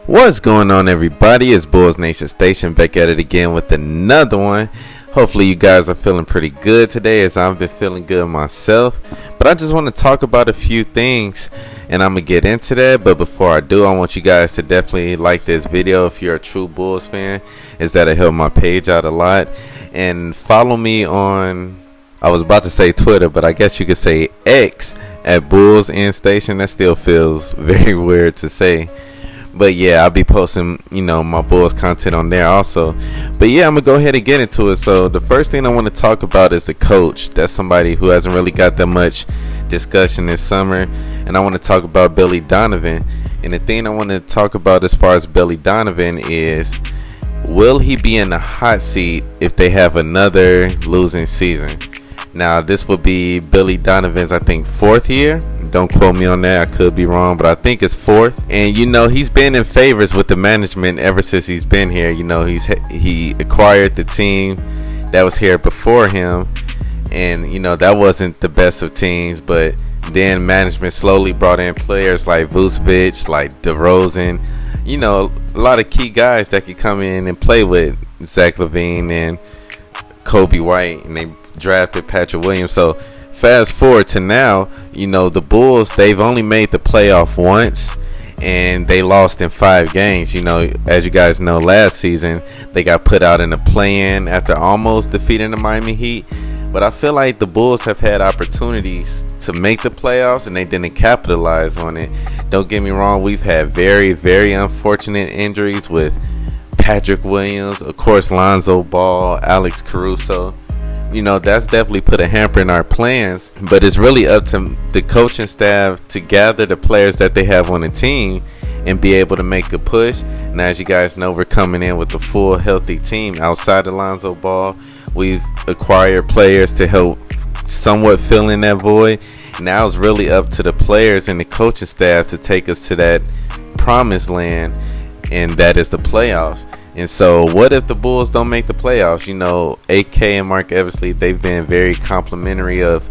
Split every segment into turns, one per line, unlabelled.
What's going on, everybody? It's Bulls Nation Station back at it again with another one. Hopefully you guys are feeling pretty good today, as I've been feeling good myself. But I just want to talk about a few things, and I'm going to get into that. But before I do, I want you guys to definitely like this video if you're a true Bulls fan, as that'll help my page out a lot. And follow me on, I was about to say Twitter, but I guess you could say X at Bulls N Station. That still feels very weird to say. But yeah, I'll be posting, my Bulls content on there also. But yeah, I'm going to go ahead and get into it. So the first thing I want to talk about is the coach. That's somebody who hasn't really got that much discussion this summer. And I want to talk about Billy Donovan. And the thing I want to talk about as far as Billy Donovan is, will he be in the hot seat if they have another losing season? Now, this will be Billy Donovan's, I think, fourth year. Don't quote me on that. I could be wrong, but I think it's fourth. And, he's been in favors with the management ever since he's been here. He acquired the team that was here before him. And, that wasn't the best of teams. But then management slowly brought in players like Vucevic, like DeRozan. A lot of key guys that could come in and play with Zach LaVine and Kobe White. And they drafted Patrick Williams. So fast forward to now, the Bulls, they've only made the playoff once, and they lost in 5 games. As you guys know, last season they got put out in the play-in after almost defeating the Miami Heat. But I feel like the Bulls have had opportunities to make the playoffs, and they didn't capitalize on it. Don't get me wrong, we've had very, very unfortunate injuries with Patrick Williams, of course Lonzo Ball, Alex Caruso. That's definitely put a hamper in our plans. But it's really up to the coaching staff to gather the players that they have on the team and be able to make a push. And as you guys know, we're coming in with a full healthy team outside of Lonzo Ball. We've acquired players to help somewhat fill in that void. Now it's really up to the players and the coaching staff to take us to that promised land, and that is the playoffs. And so what if the Bulls don't make the playoffs? AK and Mark Eversley, they've been very complimentary of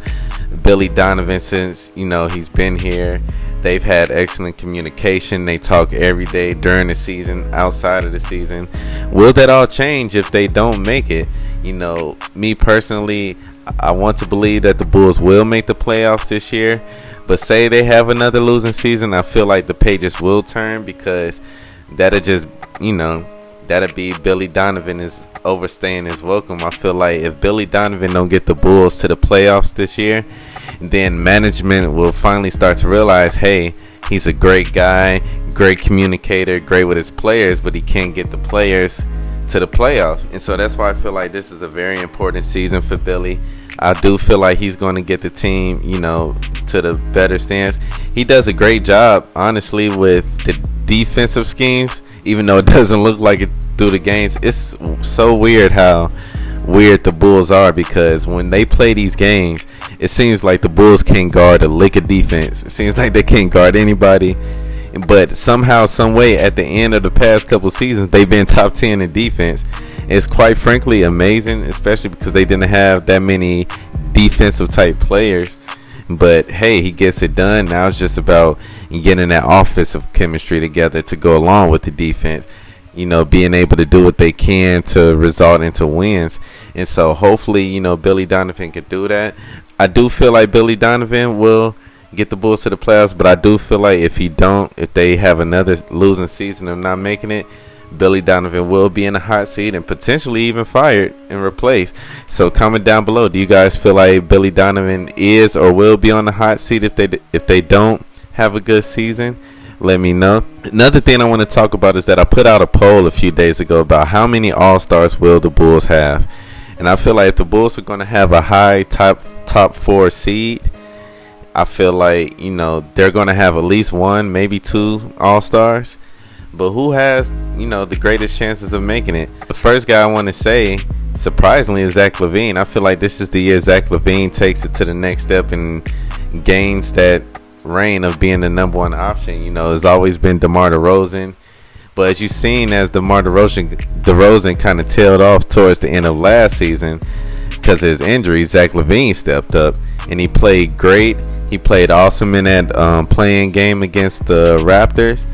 Billy Donovan since, he's been here. They've had excellent communication. They talk every day during the season, outside of the season. Will that all change if they don't make it? Me personally, I want to believe that the Bulls will make the playoffs this year. But say they have another losing season, I feel like the pages will turn, because that'll just, that'll be Billy Donovan is overstaying his welcome. I feel like if Billy Donovan don't get the Bulls to the playoffs this year, then management will finally start to realize, hey, he's a great guy, great communicator, great with his players, but he can't get the players to the playoffs. And so that's why I feel like this is a very important season for Billy. I do feel like he's going to get the team, to the better stands. He does a great job, honestly, with the defensive schemes. Even though it doesn't look like it through the games, it's so weird how weird the Bulls are, because when they play these games, it seems like the Bulls can't guard a lick of defense. It seems like they can't guard anybody. But somehow, some way, at the end of the past couple seasons, they've been top 10 in defense. It's quite frankly amazing, especially because they didn't have that many defensive type players. But hey, he gets it done. Now it's just about getting that offensive chemistry together to go along with the defense. Being able to do what they can to result into wins. And so hopefully, Billy Donovan can do that. I do feel like Billy Donovan will get the Bulls to the playoffs, but I do feel like if they have another losing season of not making it, Billy Donovan will be in the hot seat and potentially even fired and replaced. So comment down below, do you guys feel like Billy Donovan is or will be on the hot seat if they don't have a good season? Let me know. Another thing I want to talk about is that I put out a poll a few days ago about how many All-Stars will the Bulls have. And I feel like if the Bulls are going to have a high top 4 seed, I feel like, they're going to have at least 1, maybe 2 All-Stars. But who has, the greatest chances of making it? The first guy I want to say, surprisingly, is Zach LaVine. I feel like this is the year Zach LaVine takes it to the next step and gains that reign of being the number 1 option. It's always been DeMar DeRozan. But as you've seen, as DeMar DeRozan kind of tailed off towards the end of last season because of his injury, Zach LaVine stepped up and he played great. He played awesome in that playing game against the Raptors.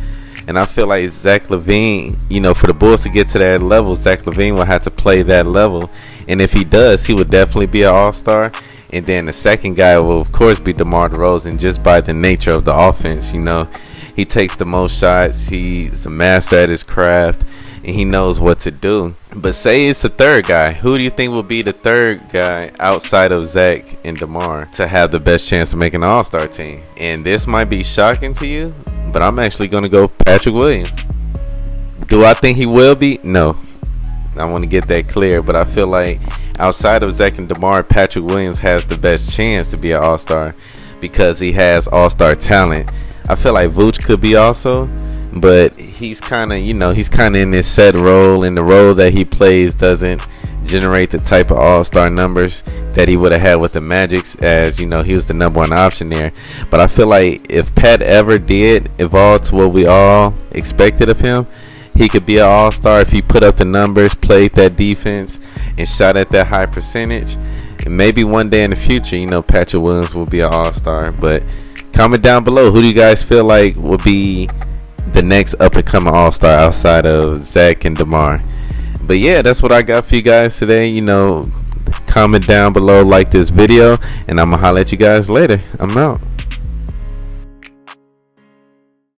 And I feel like Zach LaVine, you know, for the Bulls to get to that level, Zach LaVine will have to play that level. And if he does, he would definitely be an all-star. And then the second guy will, of course, be DeMar DeRozan, just by the nature of the offense. You know, he takes the most shots. He's a master at his craft, and he knows what to do. But say it's the third guy. Who do you think will be the third guy outside of Zach and DeMar to have the best chance of making an all-star team? And this might be shocking to you, but I'm actually going to go Patrick Williams. Do I think he will be? No. I want to get that clear, but I feel like outside of Zach and DeMar, Patrick Williams has the best chance to be an all-star because he has all-star talent. I feel like Vooch could be also, but he's kind of, you know, he's kind of in this set role, and the role that he plays doesn't generate the type of all-star numbers that he would have had with the Magics, as, you know, he was the number one option there. But I feel like if Pat ever did evolve to what we all expected of him, he could be an all-star if he put up the numbers, played that defense, and shot at that high percentage. And maybe one day in the future, you know, Patrick Williams will be an all-star. But comment down below, who do you guys feel like will be the next up-and-coming all-star outside of Zach and DeMar? But yeah, that's what I got for you guys today. You know, comment down below, like this video, and I'm going to holler at you guys later. I'm out.